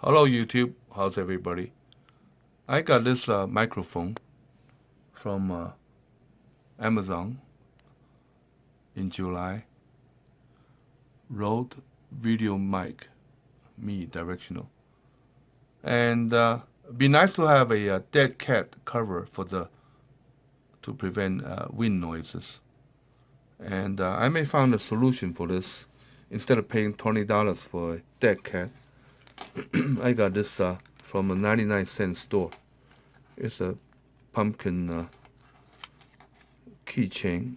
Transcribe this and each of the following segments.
Hello YouTube, how's everybody? I got this microphone from Amazon in July. Rode VideoMic Me directional. And be nice to have a dead cat cover to prevent wind noises. And I may find a solution for this. Instead of paying $20 for a dead cat, I got this from a 99-cent store. It's a pumpkin keychain.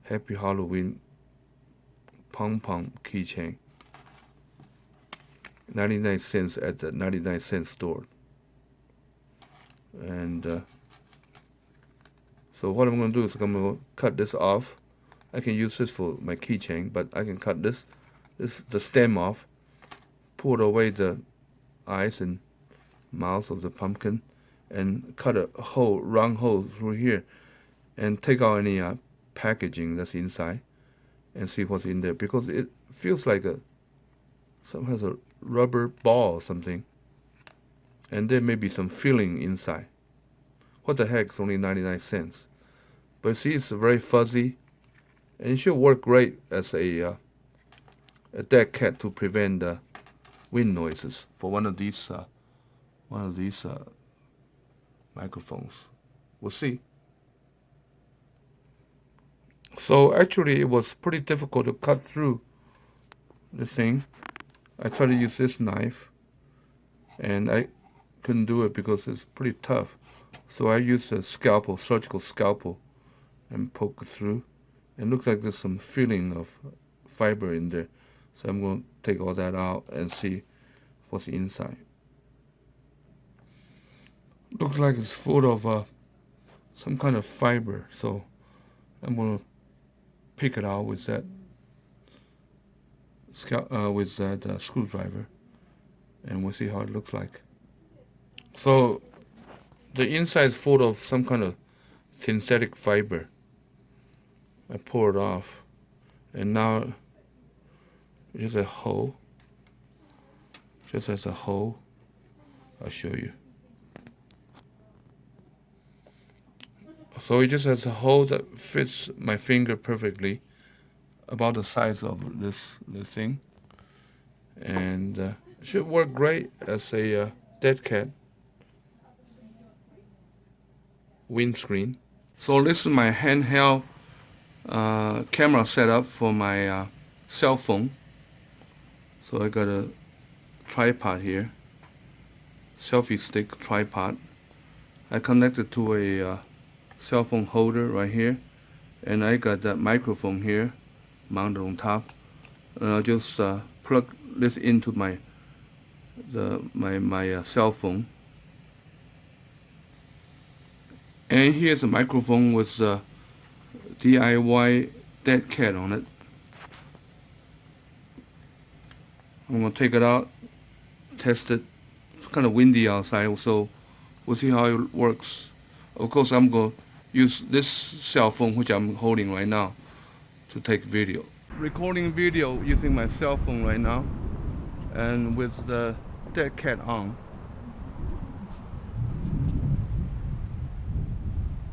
Happy Halloween pom-pom keychain. 99 cents at the 99-cent store. And so what I'm going to do is I'm going to cut this off. I can use this for my keychain, but I can cut the stem off, pull away the eyes and mouth of the pumpkin, and cut a round hole through here, and take out any packaging that's inside, and see what's in there, because it feels like some has a rubber ball or something, and there may be some filling inside. What the heck? It's only 99 cents. But see, it's very fuzzy, and it should work great as a dead cat to prevent wind noises for one of these microphones. We'll see. So actually, it was pretty difficult to cut through the thing. I tried to use this knife, and I couldn't do it because it's pretty tough. So I used a scalpel, surgical scalpel, and poke through. It looks like there's some filling of fiber in there. So I'm going to take all that out and see what's inside. Looks like it's full of some kind of fiber. So I'm going to pick it out with that screwdriver, and we'll see how it looks like. So the inside is full of some kind of synthetic fiber. I pull it off, and now just a hole. Just as a hole, I'll show you. So it just has a hole that fits my finger perfectly, about the size of this thing, and it should work great as a dead cat windscreen. So this is my handheld camera setup for my cell phone. So I got a tripod here, selfie stick tripod. I connected to a cell phone holder right here, and I got that microphone here mounted on top. And I'll just plug this into my cell phone. And here's a microphone with DIY dead cat on it. I'm going to take it out, test it. It's kind of windy outside, so we'll see how it works. Of course, I'm going to use this cell phone, which I'm holding right now, to take video. Recording video using my cell phone right now, and with the dead cat on.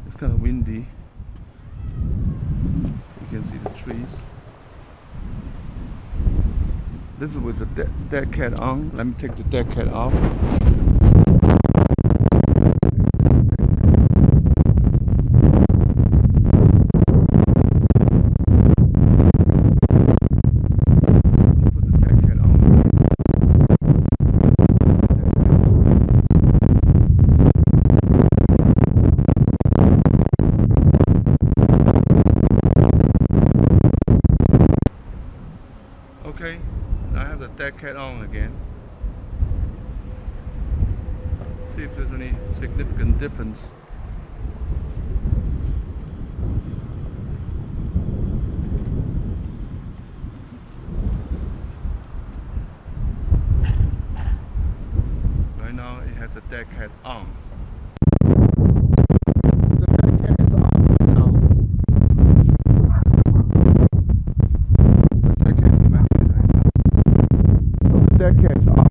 It's kind of windy. You can see the trees. This is with the dead cat on. Let me take the dead cat off. Okay, now I have the dead cat on again. See if there's any significant difference. Right now it has a dead cat on. The dead cat is off right now. The dead cat is in my hand right now. So the dead cat is off.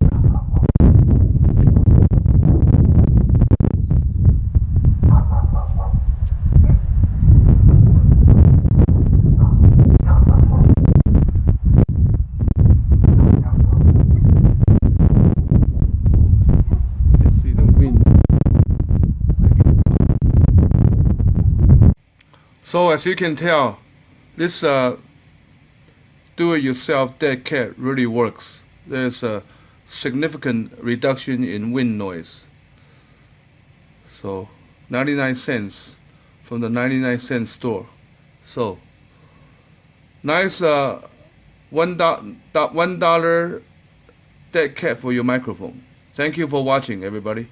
So as you can tell, this do-it-yourself dead cat really works. There's a significant reduction in wind noise. So 99 cents from the 99-cent store. So nice $1 dead cat for your microphone. Thank you for watching, everybody.